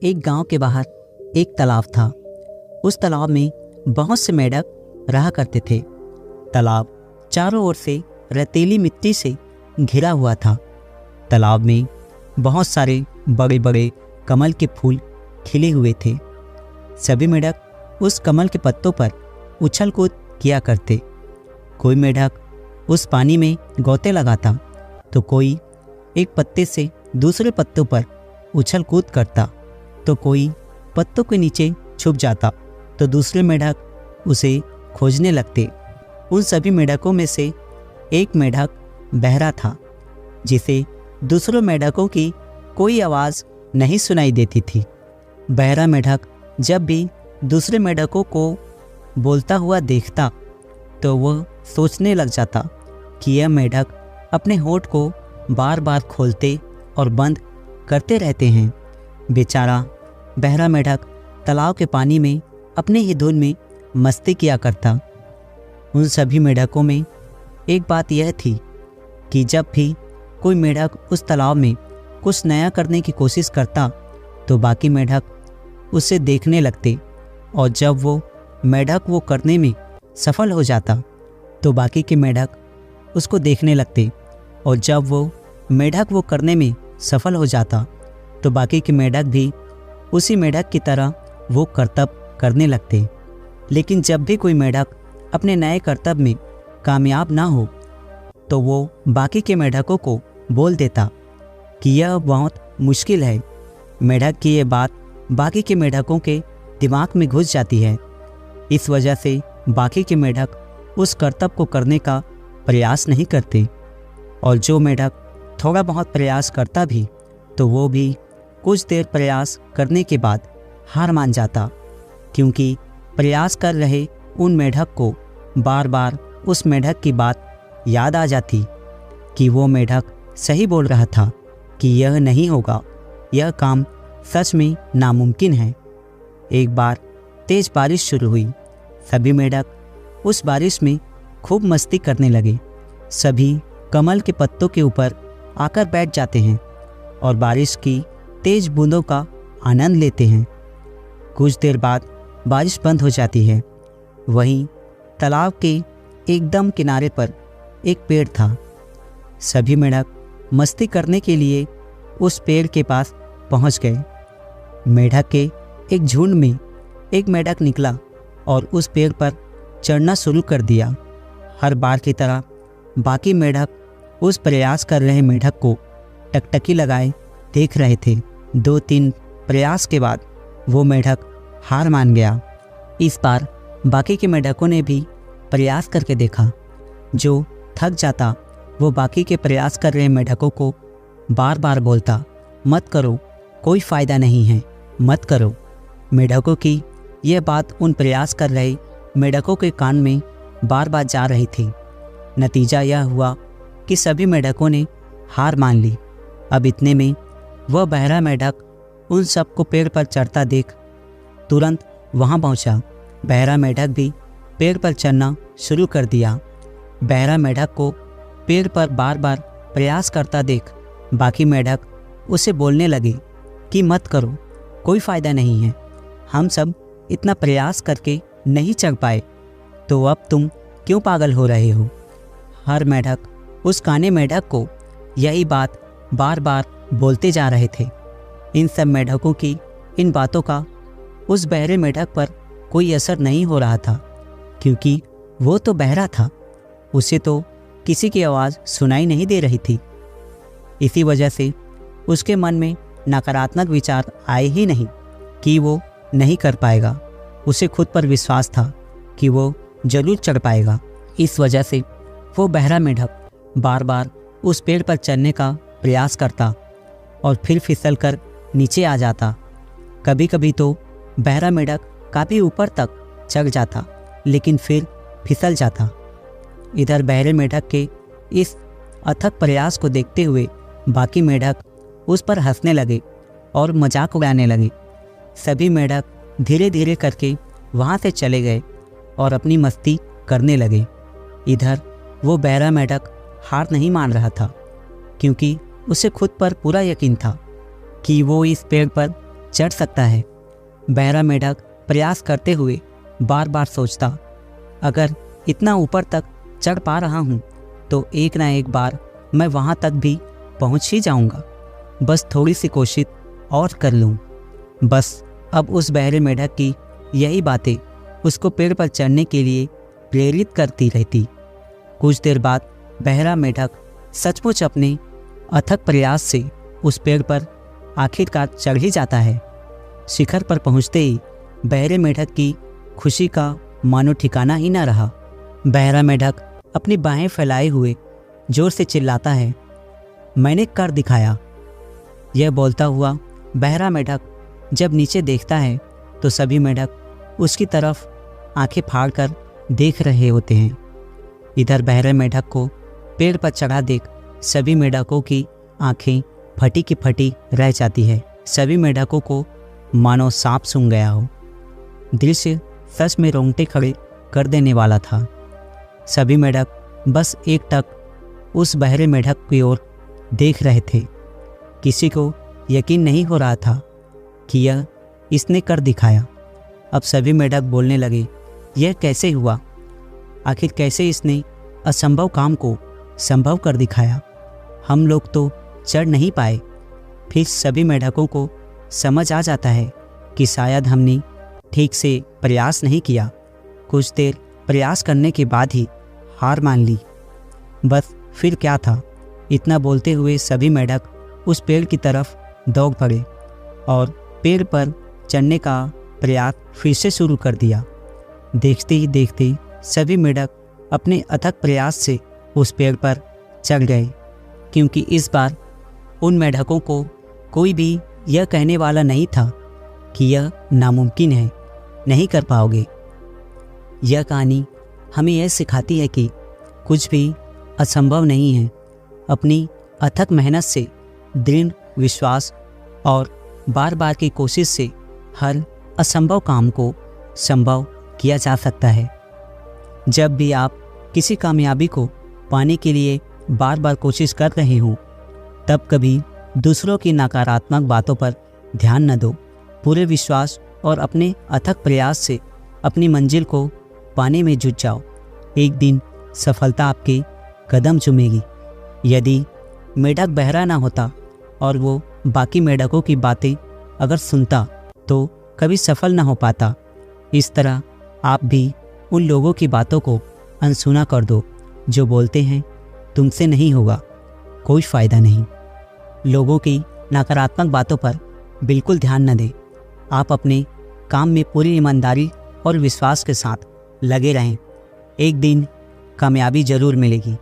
एक गांव के बाहर एक तालाब था। उस तालाब में बहुत से मेंढक रहा करते थे। तालाब चारों ओर से रेतीली मिट्टी से घिरा हुआ था। तालाब में बहुत सारे बड़े बड़े कमल के फूल खिले हुए थे। सभी मेंढक उस कमल के पत्तों पर उछल कूद किया करते। कोई मेंढक उस पानी में गोते लगाता तो कोई एक पत्ते से दूसरे पत्तों पर उछल कूद करता, तो कोई पत्तों के नीचे छुप जाता तो दूसरे मेंढक उसे खोजने लगते। उन सभी मेंढकों में से एक मेंढक बहरा था, जिसे दूसरों मेंढकों की कोई आवाज़ नहीं सुनाई देती थी। बहरा मेंढक जब भी दूसरे मेंढकों को बोलता हुआ देखता तो वह सोचने लग जाता कि यह मेंढक अपने होंठ को बार बार खोलते और बंद करते रहते हैं। बेचारा बहरा मेंढक तालाब के पानी में अपने ही धुन में मस्ती किया करता। उन सभी मेंढकों में एक बात यह थी कि जब भी कोई मेंढक उस तालाब में कुछ नया करने की कोशिश करता तो बाकी मेंढक उसे देखने लगते, और जब वो मेंढक वो करने में सफल हो जाता तो बाकी के मेंढक उसको देखने लगते, और जब वो मेंढक वो करने में सफल हो जाता तो बाकी के मेंढक भी उसी मेंढक की तरह वो करतब करने लगते। लेकिन जब भी कोई मेंढक अपने नए करतब में कामयाब ना हो तो वो बाकी के मेंढकों को बोल देता कि यह बहुत मुश्किल है। मेंढक की ये बात बाकी के मेंढकों के दिमाग में घुस जाती है। इस वजह से बाकी के मेंढक उस करतब को करने का प्रयास नहीं करते, और जो मेंढक थोड़ा बहुत प्रयास करता भी तो वो भी कुछ देर प्रयास करने के बाद हार मान जाता, क्योंकि प्रयास कर रहे उन मेंढक को बार बार उस मेंढक की बात याद आ जाती कि वो मेंढक सही बोल रहा था कि यह नहीं होगा, यह काम सच में नामुमकिन है। एक बार तेज बारिश शुरू हुई। सभी मेंढक उस बारिश में खूब मस्ती करने लगे। सभी कमल के पत्तों के ऊपर आकर बैठ जाते हैं और बारिश की तेज बूंदों का आनंद लेते हैं। कुछ देर बाद बारिश बंद हो जाती है। वहीं तालाब के एकदम किनारे पर एक पेड़ था। सभी मेंढक मस्ती करने के लिए उस पेड़ के पास पहुंच गए। मेंढक के एक झुंड में एक मेंढक निकला और उस पेड़ पर चढ़ना शुरू कर दिया। हर बार की तरह बाकी मेंढक उस प्रयास कर रहे मेंढक को टकटकी लगाए देख रहे थे। 2-3 प्रयास के बाद वो मेंढक हार मान गया। इस बार बाकी के मेंढकों ने भी प्रयास करके देखा। जो थक जाता वो बाकी के प्रयास कर रहे मेंढकों को बार बार बोलता, मत करो, कोई फ़ायदा नहीं है, मत करो। मेंढकों की यह बात उन प्रयास कर रहे मेंढकों के कान में बार बार जा रही थी। नतीजा यह हुआ कि सभी मेंढकों ने हार मान ली। अब इतने में वह बहरा मेंढक उन सबको पेड़ पर चढ़ता देख तुरंत वहां पहुंचा। बहरा मेंढक भी पेड़ पर चढ़ना शुरू कर दिया। बहरा मेंढक को पेड़ पर बार बार प्रयास करता देख बाकी मेंढक उसे बोलने लगे कि मत करो, कोई फ़ायदा नहीं है, हम सब इतना प्रयास करके नहीं चढ़ पाए, तो अब तुम क्यों पागल हो रहे हो। हर मेंढक उस काने मेंढक को यही बात बार बार बोलते जा रहे थे। इन सब मेंढकों की इन बातों का उस बहरे मेंढक पर कोई असर नहीं हो रहा था, क्योंकि वो तो बहरा था, उसे तो किसी की आवाज़ सुनाई नहीं दे रही थी। इसी वजह से उसके मन में नकारात्मक विचार आए ही नहीं कि वो नहीं कर पाएगा। उसे खुद पर विश्वास था कि वो जरूर चढ़ पाएगा। इस वजह से वो बहरा मेंढक बार बार उस पेड़ पर चढ़ने का प्रयास करता और फिर फिसल कर नीचे आ जाता। कभी कभी तो बहरा मेंढक काफ़ी ऊपर तक चढ़ जाता, लेकिन फिर फिसल जाता। इधर बहरे मेंढक के इस अथक प्रयास को देखते हुए बाकी मेंढक उस पर हंसने लगे और मजाक उड़ाने लगे। सभी मेंढक धीरे धीरे करके वहाँ से चले गए और अपनी मस्ती करने लगे। इधर वो बहरा मेंढक हार नहीं मान रहा था, क्योंकि उसे खुद पर पूरा यकीन था कि वो इस पेड़ पर चढ़ सकता है। बहरा मेढक प्रयास करते हुए बार बार सोचता, अगर इतना ऊपर तक चढ़ पा रहा हूँ तो एक ना एक बार मैं वहाँ तक भी पहुँच ही जाऊँगा। बस थोड़ी सी कोशिश और कर लूँ। बस अब उस बहरे मेढक की यही बातें उसको पेड़ पर चढ़ने के लिए प्रेरित करती रहती। कुछ देर बाद बहरा मेढक सचमुच अपने अथक प्रयास से उस पेड़ पर आखिरकार चढ़ ही जाता है। शिखर पर पहुंचते ही बहरे मेढक की खुशी का मानो ठिकाना ही न रहा। बहरा मेढक अपनी बाहें फैलाए हुए जोर से चिल्लाता है, मैंने कर दिखाया। यह बोलता हुआ बहरा मेढक जब नीचे देखता है तो सभी मेढक उसकी तरफ आंखें फाड़कर देख रहे होते हैं। इधर बहरे मेढक को पेड़ पर चढ़ा देख सभी मेढकों की आंखें फटी की फटी रह जाती है। सभी मेढकों को मानो सांप सूंघ गया हो। दृश्य सच में रोंगटे खड़े कर देने वाला था। सभी मेढक बस एकटक उस बहरे मेढक की ओर देख रहे थे। किसी को यकीन नहीं हो रहा था कि यह इसने कर दिखाया। अब सभी मेढक बोलने लगे, यह कैसे हुआ? आखिर कैसे इसने असंभव काम को संभव कर दिखाया? हम लोग तो चढ़ नहीं पाए। फिर सभी मेढकों को समझ आ जाता है कि शायद हमने ठीक से प्रयास नहीं किया। कुछ देर प्रयास करने के बाद ही हार मान ली। बस फिर क्या था? इतना बोलते हुए सभी मेढक उस पेड़ की तरफ दौड़ पड़े और पेड़ पर चढ़ने का प्रयास फिर से शुरू कर दिया। देखते ही देखते सभी मेढक अपने अथक प्रयास से उस पेड़ पर चढ़ गए, क्योंकि इस बार उन मेढकों को कोई भी यह कहने वाला नहीं था कि यह नामुमकिन है, नहीं कर पाओगे। यह कहानी हमें यह सिखाती है कि कुछ भी असंभव नहीं है। अपनी अथक मेहनत से, दृढ़ विश्वास और बार बार की कोशिश से हर असंभव काम को संभव किया जा सकता है। जब भी आप किसी कामयाबी को पाने के लिए बार बार कोशिश कर रहे हो, तब कभी दूसरों की नकारात्मक बातों पर ध्यान न दो। पूरे विश्वास और अपने अथक प्रयास से अपनी मंजिल को पाने में जुट जाओ। एक दिन सफलता आपके कदम चूमेगी। यदि मेढक बहरा ना होता और वो बाकी मेढकों की बातें अगर सुनता तो कभी सफल ना हो पाता। इस तरह आप भी उन लोगों की बातों को अनसुना कर दो जो बोलते हैं तुमसे नहीं होगा, कोई फ़ायदा नहीं। लोगों की नकारात्मक बातों पर बिल्कुल ध्यान न दें। आप अपने काम में पूरी ईमानदारी और विश्वास के साथ लगे रहें। एक दिन कामयाबी ज़रूर मिलेगी।